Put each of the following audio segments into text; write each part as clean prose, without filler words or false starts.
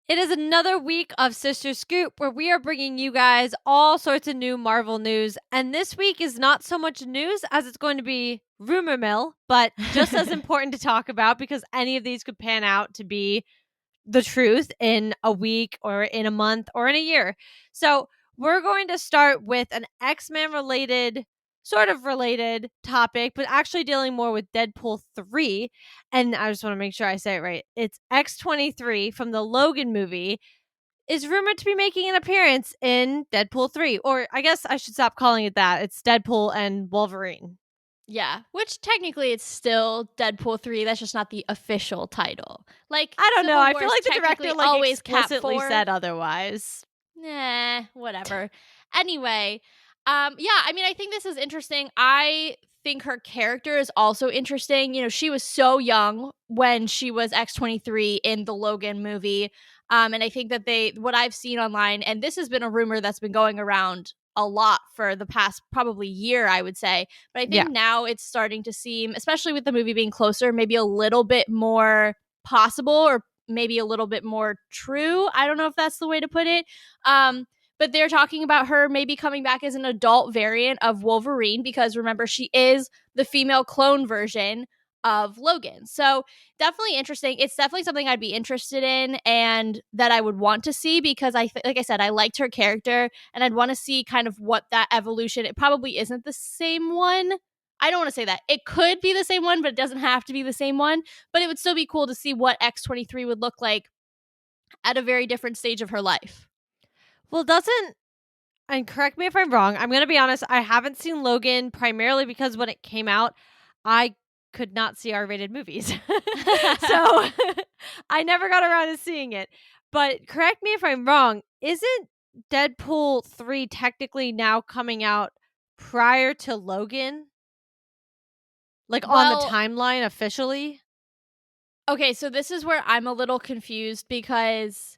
It is another week of Sister Scoop where we are bringing you guys all sorts of new Marvel news. And this week is not so much news as it's going to be rumor mill, but just as important to talk about because any of these could pan out to be the truth in a week or in a month or in a year. So we're going to start with an X-Men related, sort of related topic, but actually dealing more with Deadpool 3. And I just want to make sure I say it right. It's X-23 from the Logan movie is rumored to be making an appearance in Deadpool 3. Or I guess I should stop calling it that. It's Deadpool and Wolverine. Yeah, which technically it's still Deadpool 3. That's just not the official title. Like, I don't know. Civil I War feel is like the director technically always Cap explicitly 4. said otherwise. Nah, whatever. Anyway, yeah, I mean, I think this is interesting. I think her character is also interesting. You know, she was so young when she was X-23 in the Logan movie. And I think that what I've seen online, and this has been a rumor that's been going around a lot for the past probably year, I would say. But I think now it's starting to seem, especially with the movie being closer, maybe a little bit more possible or maybe a little bit more true. I don't know if that's the way to put it. But they're talking about her maybe coming back as an adult variant of Wolverine because remember, she is the female clone version of Logan. So definitely interesting. It's definitely something I'd be interested in and that I would want to see because like I said, I liked her character and I'd want to see kind of what that evolution. It probably isn't the same one. I don't want to say that. It could be the same one, but it doesn't have to be the same one. But it would still be cool to see what X-23 would look like at a very different stage of her life. Well, and correct me if I'm wrong, I'm going to be honest, I haven't seen Logan primarily because when it came out, I could not see R-rated movies. So I never got around to seeing it. But correct me if I'm wrong, isn't Deadpool 3 technically now coming out prior to Logan? Like on the timeline officially? Okay, so this is where I'm a little confused because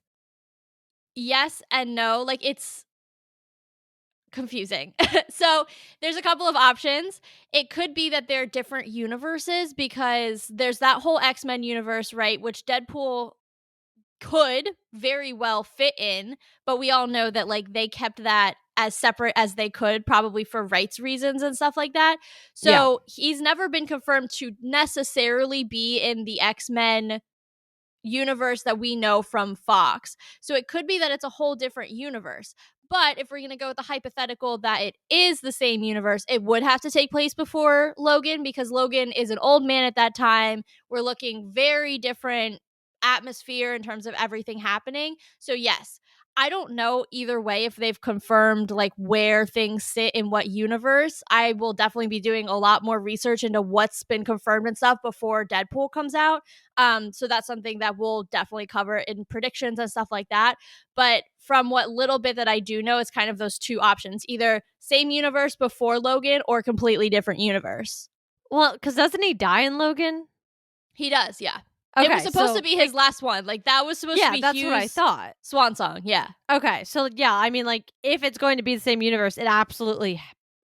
yes and no. Like, it's confusing. So there's a couple of options. It could be that they're different universes because there's that whole X-Men universe, right? Which Deadpool could very well fit in, but we all know that like they kept that as separate as they could, probably for rights reasons and stuff like that. So he's never been confirmed to necessarily be in the X-Men universe that we know from Fox. So it could be that it's a whole different universe. But if we're going to go with the hypothetical that it is the same universe, it would have to take place before Logan because Logan is an old man at that time. We're looking very different atmosphere in terms of everything happening. So yes, I don't know either way if they've confirmed like where things sit in what universe. I will definitely be doing a lot more research into what's been confirmed and stuff before Deadpool comes out. So that's something that we'll definitely cover in predictions and stuff like that. But from what little bit that I do know, it's kind of those two options, either same universe before Logan or completely different universe. Well, because doesn't he die in Logan? He does, yeah. Okay, it was supposed to be his last one. Like, that was supposed to be that's Hugh's what I thought. swan song, yeah. Okay, so yeah, I mean, like, if it's going to be the same universe, it absolutely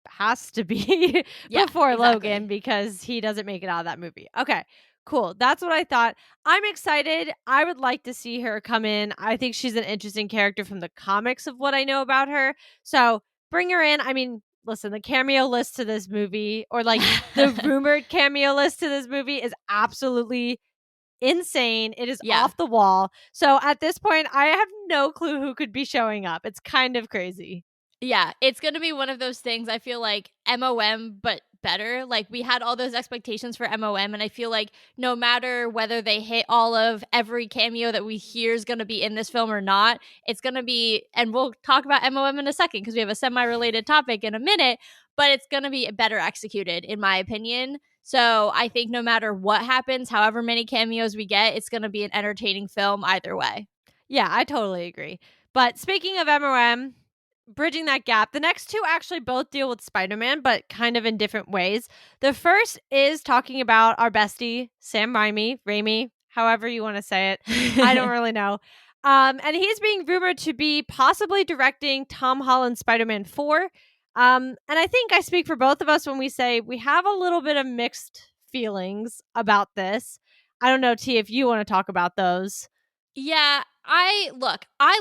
has to be before Logan because he doesn't make it out of that movie. Okay, cool. That's what I thought. I'm excited. I would like to see her come in. I think she's an interesting character from the comics of what I know about her. So bring her in. I mean, listen, the cameo list to this movie, or like the rumored cameo list to this movie, is absolutely insane. It is off the wall. So at this point, I have no clue who could be showing up. It's kind of crazy. Yeah, it's going to be one of those things. I feel like MOM, but better. Like, we had all those expectations for MOM, and I feel like no matter whether they hit all of every cameo that we hear is going to be in this film or not, it's going to be, and we'll talk about MOM in a second because we have a semi-related topic in a minute, but it's going to be better executed, in my opinion. So I think no matter what happens, however many cameos we get, it's going to be an entertaining film either way. Yeah, I totally agree. But speaking of MOM, bridging that gap, the next two actually both deal with Spider-Man, but kind of in different ways. The first is talking about our bestie, Sam Raimi, however you want to say it. I don't really know. And he's being rumored to be possibly directing Tom Holland's Spider-Man 4. And I think I speak for both of us when we say we have a little bit of mixed feelings about this. I don't know, T, if you want to talk about those. Yeah, I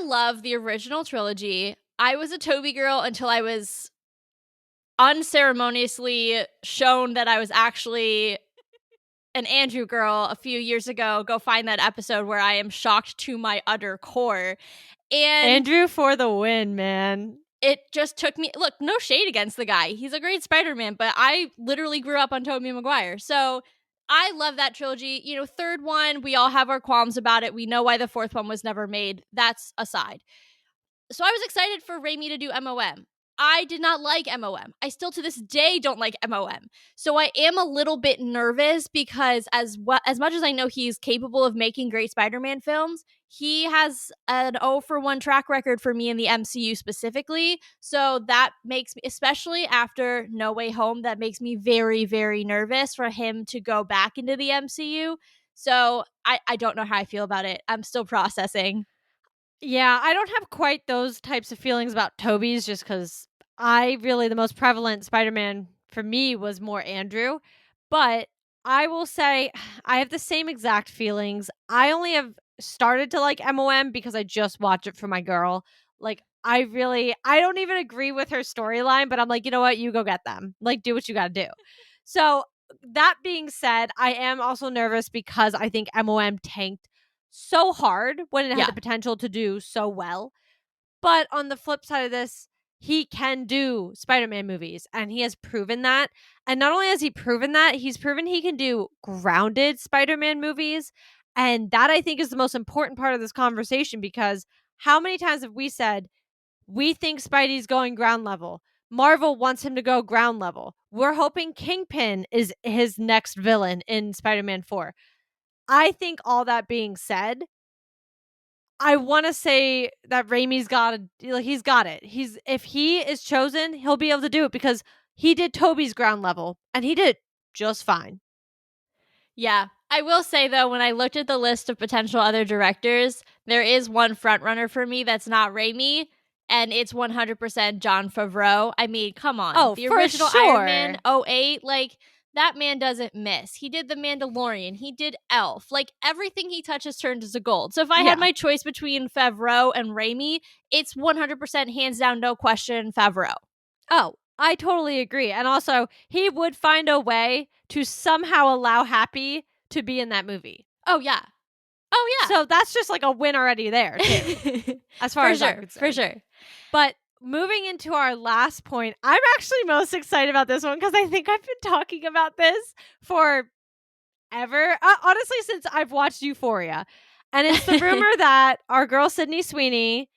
love the original trilogy. I was a Toby girl until I was unceremoniously shown that I was actually an Andrew girl a few years ago. Go find that episode where I am shocked to my utter core. And Andrew for the win, man. it just took me, look, no shade against the guy. He's a great Spider-Man, but I literally grew up on Tobey Maguire. So I love that trilogy. You know, third one, we all have our qualms about it. We know why the fourth one was never made. That's aside. So I was excited for Raimi to do MOM. I did not like MOM. I still to this day don't like MOM. So I am a little bit nervous because as much as I know he's capable of making great Spider-Man films, he has an 0 for 1 track record for me in the MCU specifically. So that makes me, especially after No Way Home, that makes me very, very nervous for him to go back into the MCU. So I don't know how I feel about it. I'm still processing. Yeah, I don't have quite those types of feelings about Toby's just because the most prevalent Spider-Man for me was more Andrew. But I will say I have the same exact feelings. I only have started to like MOM because I just watch it for my girl. Like, I don't even agree with her storyline, but I'm like, you know what? You go get them. Like, do what you got to do. So, that being said, I am also nervous because I think MOM tanked so hard when it had Yeah. the potential to do so well. But on the flip side of this, he can do Spider-Man movies and he has proven that. And not only has he proven that, he's proven he can do grounded Spider-Man movies. And that I think is the most important part of this conversation because how many times have we said, we think Spidey's going ground level? Marvel wants him to go ground level. We're hoping Kingpin is his next villain in Spider-Man 4. I think all that being said, I want to say that Raimi's got it. He's got it. If he is chosen, he'll be able to do it because he did Toby's ground level and he did just fine. Yeah. I will say though, when I looked at the list of potential other directors, there is one frontrunner for me that's not Raimi, and it's 100% Jon Favreau. I mean, come on. Oh, The for original sure. Iron Man 08, like, that man doesn't miss. He did The Mandalorian. He did Elf. Like, everything he touches turns into gold. So if I had my choice between Favreau and Raimi, it's 100% hands down, no question, Favreau. Oh, I totally agree. And also, he would find a way to somehow allow Happy to be in that movie. Oh, yeah. Oh, yeah. So that's just like a win already there, too. As far as I'm concerned. For sure. But moving into our last point, I'm actually most excited about this one because I think I've been talking about this for ever. Honestly, since I've watched Euphoria. And it's the rumor that our girl Sydney Sweeney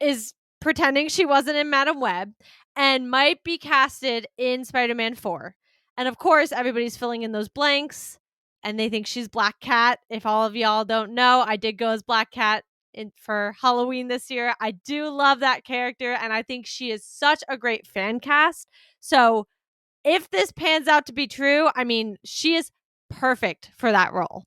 is pretending she wasn't in Madam Web and might be casted in Spider-Man 4. And of course, everybody's filling in those blanks and they think she's Black Cat. If all of y'all don't know, I did go as Black Cat for Halloween this year. I do love that character and I think she is such a great fan cast. So if this pans out to be true, I mean, she is perfect for that role.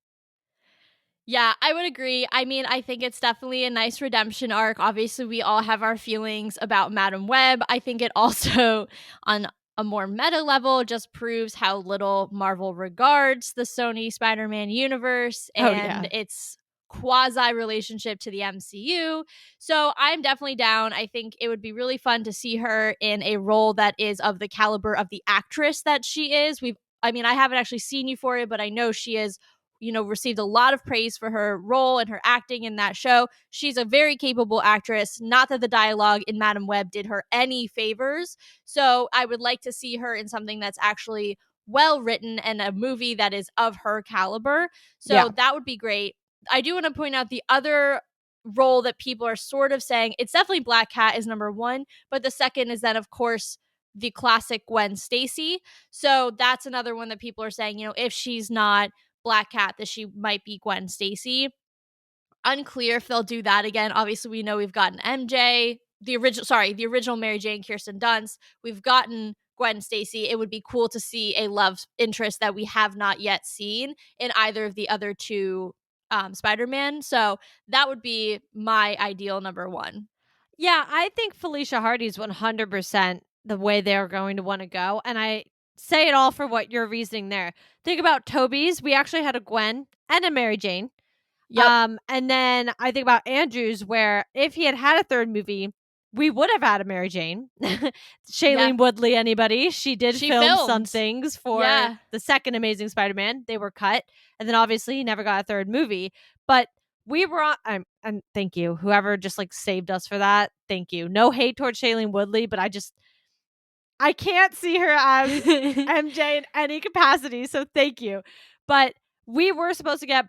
Yeah, I would agree. I mean, I think it's definitely a nice redemption arc. Obviously, we all have our feelings about Madam Web. I think it also, on a more meta level, just proves how little Marvel regards the Sony Spider-Man universe and its quasi relationship to the MCU. So I'm definitely down. I think it would be really fun to see her in a role that is of the caliber of the actress that she is. I haven't actually seen Euphoria, but I know she is, received a lot of praise for her role and her acting in that show. She's a very capable actress. Not that the dialogue in Madam Web did her any favors. So I would like to see her in something that's actually well written and a movie that is of her caliber. So that would be great. I do want to point out the other role that people are sort of saying it's definitely Black Cat is number one, but the second is then, of course, the classic Gwen Stacy. So that's another one that people are saying, if she's not Black Cat, that she might be Gwen Stacy. Unclear if they'll do that again. Obviously, we know we've gotten MJ, the original Mary Jane, Kirsten Dunst. We've gotten Gwen Stacy. It would be cool to see a love interest that we have not yet seen in either of the other two Spider-Man. So that would be my ideal number one. Yeah, I think Felicia Hardy's 100% the way they're going to want to go. And I say it all for what you're reasoning there. Think about Toby's. We actually had a Gwen and a Mary Jane. Yep. And then I think about Andrew's, where if he had had a third movie, we would have had a Mary Jane. Yeah. Shailene Woodley, anybody? She did She film some filmed. things for Yeah. the second Amazing Spider-Man. They were cut. And then obviously he never got a third movie. But we were on, and thank you. Whoever just like saved us for that. Thank you. No hate towards Shailene Woodley, but I can't see her as MJ in any capacity. So thank you. But we were supposed to get,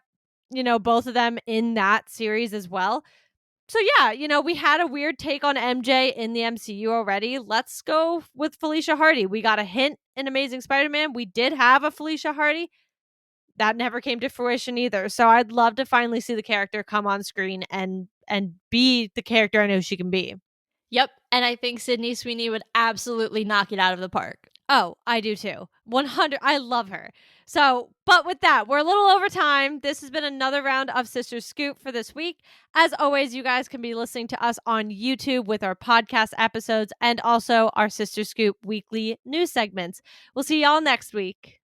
both of them in that series as well. So yeah, we had a weird take on MJ in the MCU already. Let's go with Felicia Hardy. We got a hint in Amazing Spider-Man. We did have a Felicia Hardy. That never came to fruition either. So I'd love to finally see the character come on screen and be the character I know she can be. Yep. And I think Sydney Sweeney would absolutely knock it out of the park. Oh, I do too. 100. I love her. So, but with that, we're a little over time. This has been another round of Sister Scoop for this week. As always, you guys can be listening to us on YouTube with our podcast episodes and also our Sister Scoop weekly news segments. We'll see y'all next week.